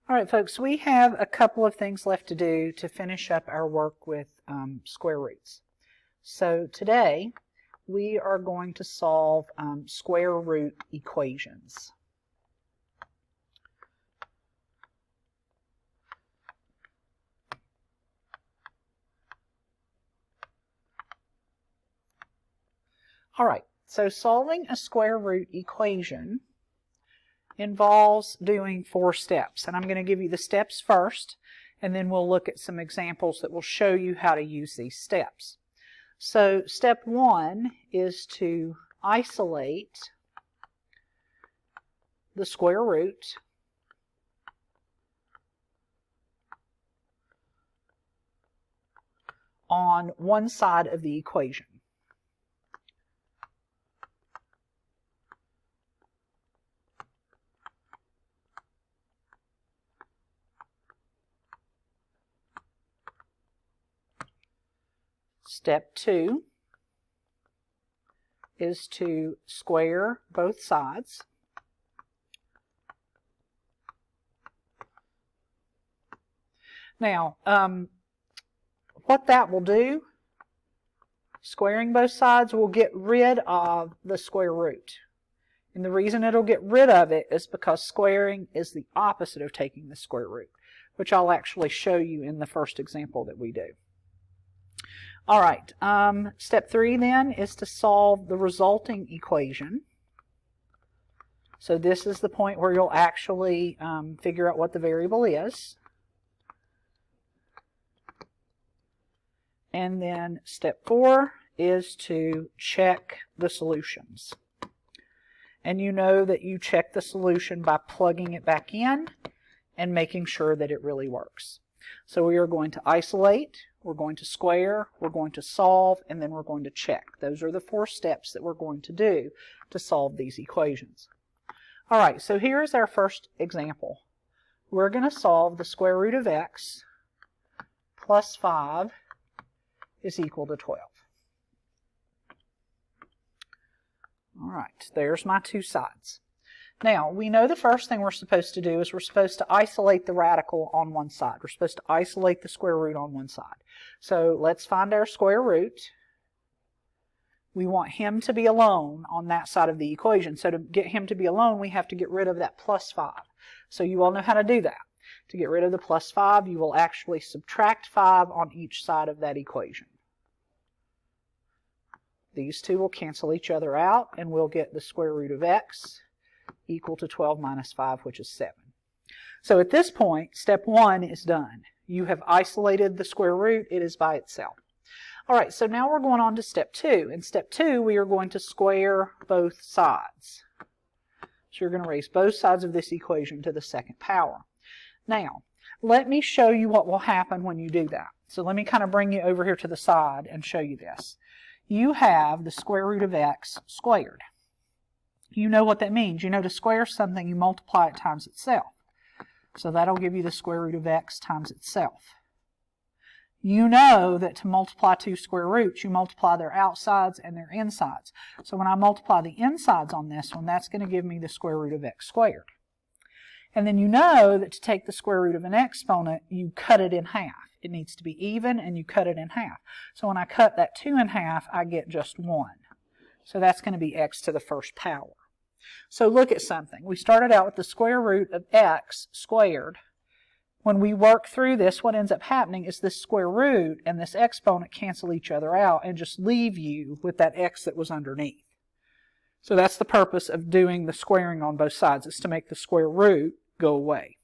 All right, folks, we have a couple of things left to do to finish up our work with square roots. So today we are going to solve square root equations. All right, so solving a square root equation involves doing 4 steps, and I'm going to give you the steps first, and then we'll look at some examples that will show you how to use these steps. So step 1 is to isolate the square root on one side of the equation. Step 2 is to square both sides. Now, what that will do, squaring both sides will get rid of the square root. And the reason it'll get rid of it is because squaring is the opposite of taking the square root, which I'll actually show you in the first example that we do. All right, step 3 then is to solve the resulting equation. So this is the point where you'll actually figure out what the variable is. And then step 4 is to check the solutions. And you know that you check the solution by plugging it back in and making sure that it really works. So we are going to isolate, we're going to square, we're going to solve, and then we're going to check. Those are the 4 steps that we're going to do to solve these equations. All right, so here's our first example. We're going to solve the square root of x plus 5 is equal to 12. All right, there's my 2 sides. Now, we know the first thing we're supposed to do is we're supposed to isolate the radical on one side. We're supposed to isolate the square root on one side. So let's find our square root. We want him to be alone on that side of the equation. So to get him to be alone, we have to get rid of that plus 5. So you all know how to do that. To get rid of the plus 5, you will actually subtract 5 on each side of that equation. These two will cancel each other out, and we'll get the square root of x equal to 12 minus 5, which is 7. So at this point, step 1 is done. You have isolated the square root. It is by itself. All right, so now we're going on to step 2. In step 2, we are going to square both sides. So you're going to raise both sides of this equation to the second power. Now, let me show you what will happen when you do that. So let me kind of bring you over here to the side and show you this. You have the square root of x squared. You know what that means. You know to square something, you multiply it times itself. So that'll give you the square root of x times itself. You know that to multiply 2 square roots, you multiply their outsides and their insides. So when I multiply the insides on this one, that's going to give me the square root of x squared. And then you know that to take the square root of an exponent, you cut it in half. It needs to be even, and you cut it in half. So when I cut that 2 in half, I get just 1. So that's going to be x to the first power. So look at something. We started out with the square root of x squared. When we work through this, what ends up happening is this square root and this exponent cancel each other out and just leave you with that x that was underneath. So that's the purpose of doing the squaring on both sides, is to make the square root go away.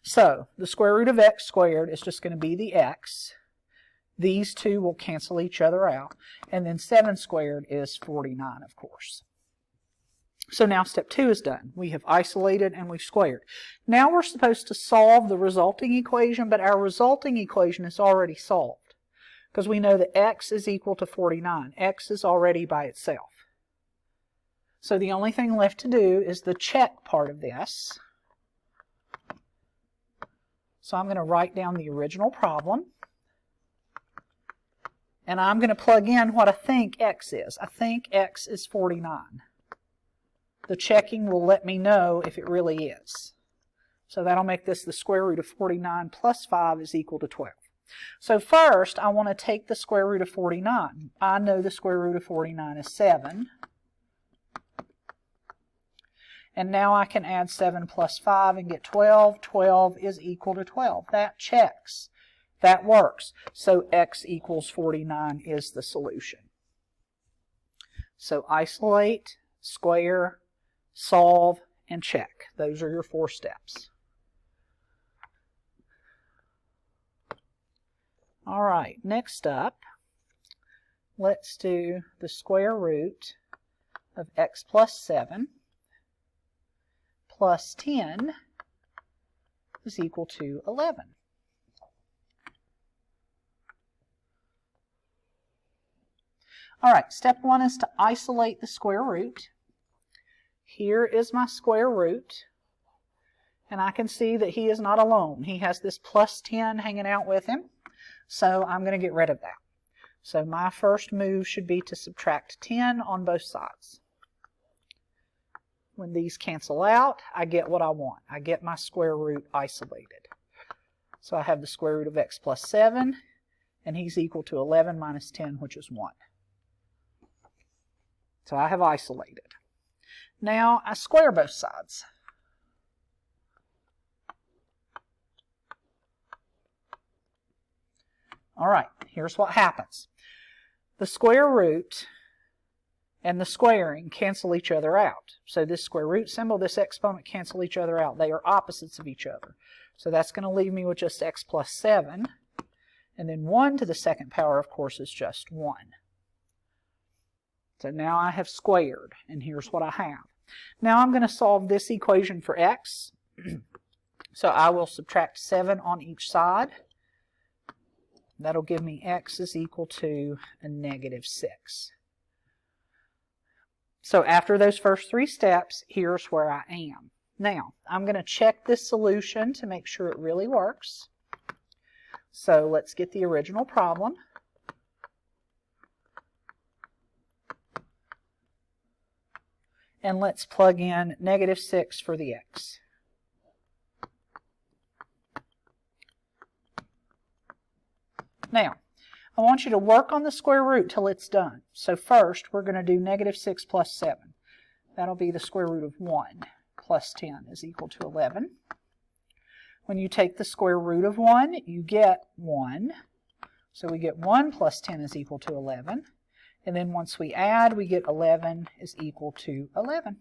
So the square root of x squared is just going to be the x. These two will cancel each other out. And then 7 squared is 49, of course. So now step 2 is done. We have isolated and we've squared. Now we're supposed to solve the resulting equation, but our resulting equation is already solved because we know that x is equal to 49. X is already by itself. So the only thing left to do is the check part of this. So I'm going to write down the original problem. And I'm going to plug in what I think x is. I think x is 49. The checking will let me know if it really is. So that'll make this the square root of 49 plus 5 is equal to 12. So first, I want to take the square root of 49. I know the square root of 49 is 7. And now I can add 7 plus 5 and get 12. 12 is equal to 12. That checks. That works. So x equals 49 is the solution. So isolate, square, solve, and check. Those are your 4 steps. All right, next up, let's do the square root of x plus 7 plus 10 is equal to 11. All right, step 1 is to isolate the square root. Here is my square root, and I can see that he is not alone. He has this plus 10 hanging out with him, so I'm going to get rid of that. So my first move should be to subtract 10 on both sides. When these cancel out, I get what I want. I get my square root isolated. So I have the square root of x plus 7, and he's equal to 11 minus 10, which is 1. So I have isolated. Now I square both sides. All right, here's what happens. The square root and the squaring cancel each other out. So this square root symbol, this exponent cancel each other out. They are opposites of each other. So that's going to leave me with just x plus 7. And then 1 to the second power, of course, is just 1. So now I have squared, and here's what I have. Now I'm going to solve this equation for x. So I will subtract 7 on each side. That'll give me x is equal to a negative 6. So after those first 3 steps, here's where I am. Now, I'm going to check this solution to make sure it really works. So let's get the original problem. And let's plug in negative 6 for the x. Now, I want you to work on the square root till it's done. So first, we're going to do negative 6 plus 7. That'll be the square root of 1 plus 10 is equal to 11. When you take the square root of 1, you get 1. So we get 1 plus 10 is equal to 11. And then once we add, we get 11 is equal to 11.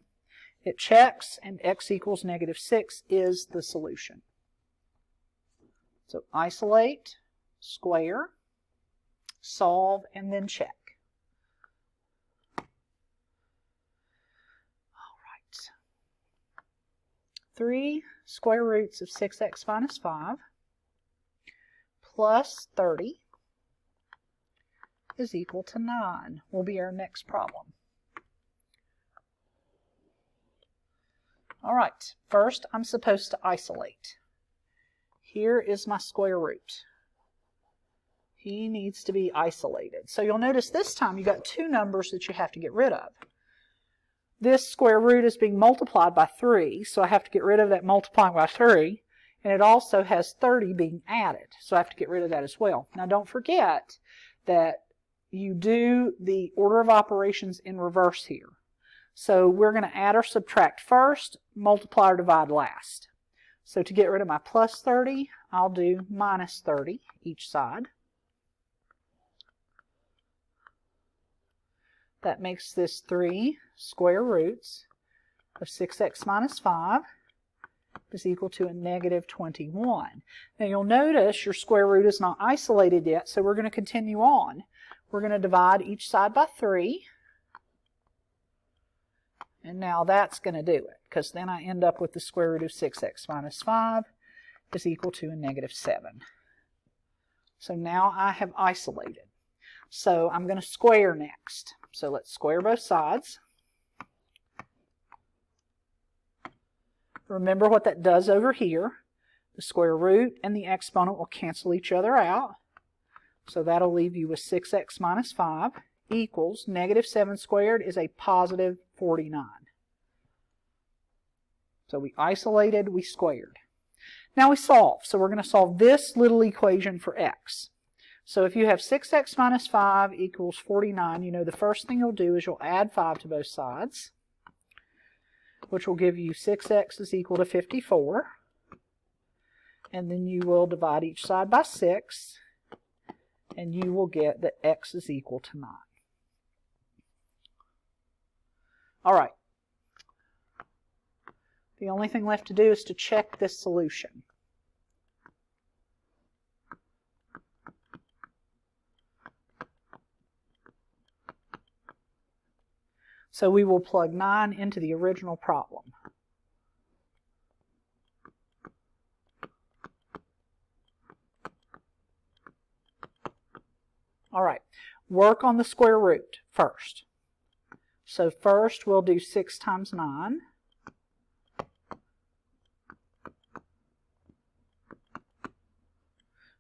It checks, and x equals negative 6 is the solution. So isolate, square, solve, and then check. All right. 3 square roots of 6x minus 5 plus 30 is equal to 9 will be our next problem. All right, first I'm supposed to isolate. Here is my square root. He needs to be isolated. So you'll notice this time you got 2 numbers that you have to get rid of. This square root is being multiplied by 3, so I have to get rid of that multiplying by 3. And it also has 30 being added, so I have to get rid of that as well. Now don't forget that you do the order of operations in reverse here. So we're going to add or subtract first, multiply or divide last. So to get rid of my plus 30, I'll do minus 30 each side. That makes this 3 square roots of 6x minus 5 is equal to a negative 21. Now you'll notice your square root is not isolated yet, so we're going to continue on. We're going to divide each side by 3. And now that's going to do it, because then I end up with the square root of 6x minus 5 is equal to a negative 7. So now I have isolated. So I'm going to square next. So let's square both sides. Remember what that does over here. The square root and the exponent will cancel each other out. So that'll leave you with 6x minus 5 equals negative 7 squared is a positive 49. So we isolated, we squared. Now we solve. So we're going to solve this little equation for x. So if you have 6x minus 5 equals 49, you know the first thing you'll do is you'll add 5 to both sides, which will give you 6x is equal to 54. And then you will divide each side by 6, and you will get that x is equal to 9. All right. The only thing left to do is to check this solution. So we will plug 9 into the original problem. All right, work on the square root first. So first we'll do 6 times 9.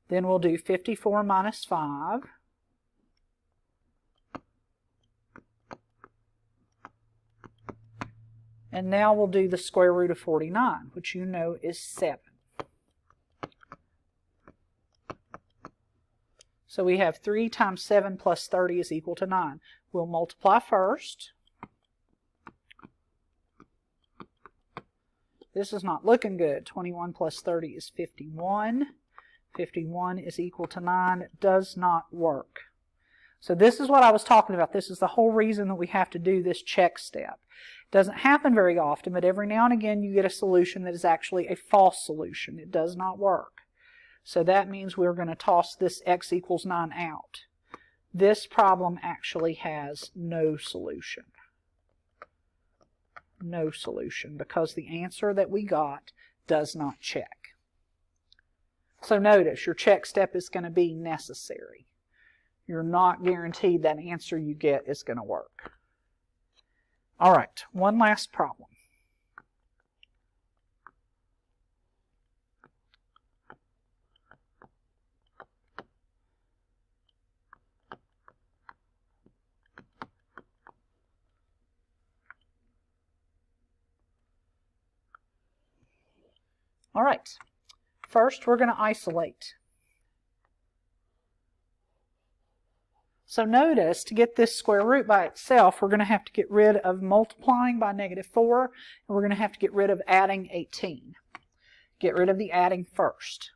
Then we'll do 54 minus 5. And now we'll do the square root of 49, which you know is 7. So we have 3 times 7 plus 30 is equal to 9. We'll multiply first. This is not looking good. 21 plus 30 is 51. 51 is equal to 9. It does not work. So this is what I was talking about. This is the whole reason that we have to do this check step. It doesn't happen very often, but every now and again you get a solution that is actually a false solution. It does not work. So that means we're going to toss this x equals 9 out. This problem actually has no solution. No solution, because the answer that we got does not check. So notice your check step is going to be necessary. You're not guaranteed that answer you get is going to work. All right, one last problem. All right, first we're going to isolate. So notice, to get this square root by itself, we're going to have to get rid of multiplying by -4, and we're going to have to get rid of adding 18. Get rid of the adding first.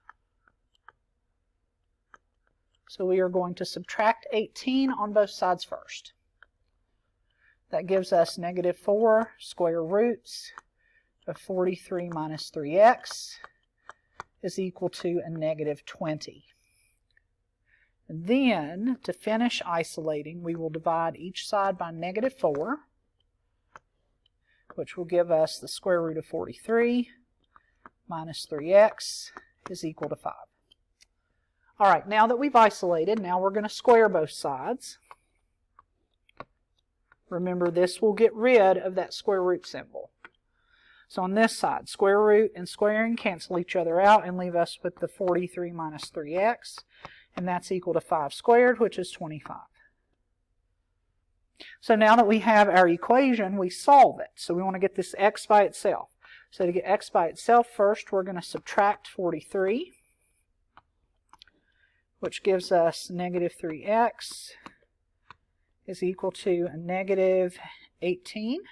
So we are going to subtract 18 on both sides first. That gives us -4 square roots of 43 minus 3x is equal to a -20. And then, to finish isolating, we will divide each side by -4, which will give us the square root of 43 minus 3x is equal to 5. All right, now that we've isolated, now we're going to square both sides. Remember, this will get rid of that square root symbol. So on this side, square root and squaring cancel each other out and leave us with the 43 minus 3x. And that's equal to 5 squared, which is 25. So now that we have our equation, we solve it. So we want to get this x by itself. So to get x by itself, first we're going to subtract 43, which gives us -3x is equal to a -18.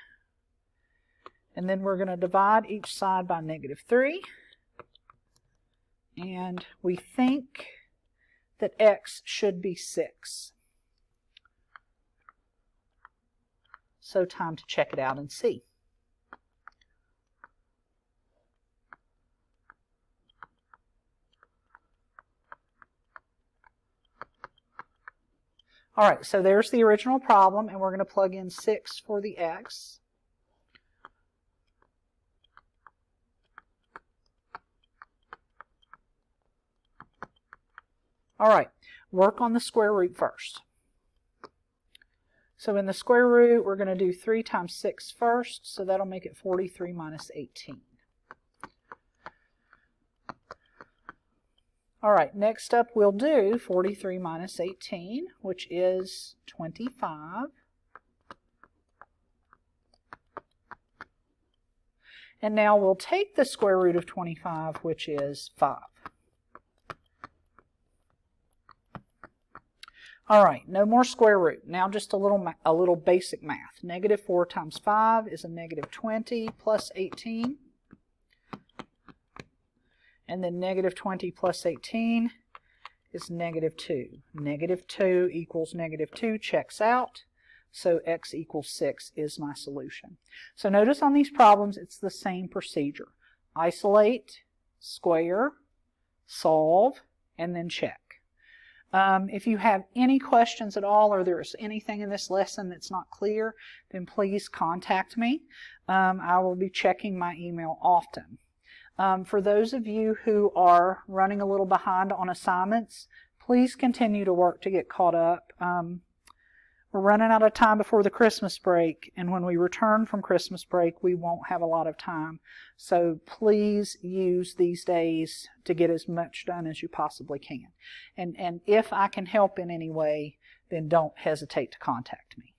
And then we're going to divide each side by -3. And we think that x should be 6. So time to check it out and see. All right, so there's the original problem, and we're going to plug in 6 for the x. All right, work on the square root first. So in the square root, we're going to do 3 times 6 first, so that'll make it 43 minus 18. All right, next up we'll do 43 minus 18, which is 25. And now we'll take the square root of 25, which is 5. All right, no more square root. Now just a little basic math. Negative 4 times 5 is a negative 20 plus 18. And then negative 20 plus 18 is negative 2. Negative 2 equals negative 2 checks out. So x equals 6 is my solution. So notice on these problems, it's the same procedure. Isolate, square, solve, and then check. If you have any questions at all, or there's anything in this lesson that's not clear, then please contact me. I will be checking my email often. For those of you who are running a little behind on assignments, please continue to work to get caught up. We're running out of time before the Christmas break, and when we return from Christmas break, we won't have a lot of time. So please use these days to get as much done as you possibly can. And if I can help in any way, then don't hesitate to contact me.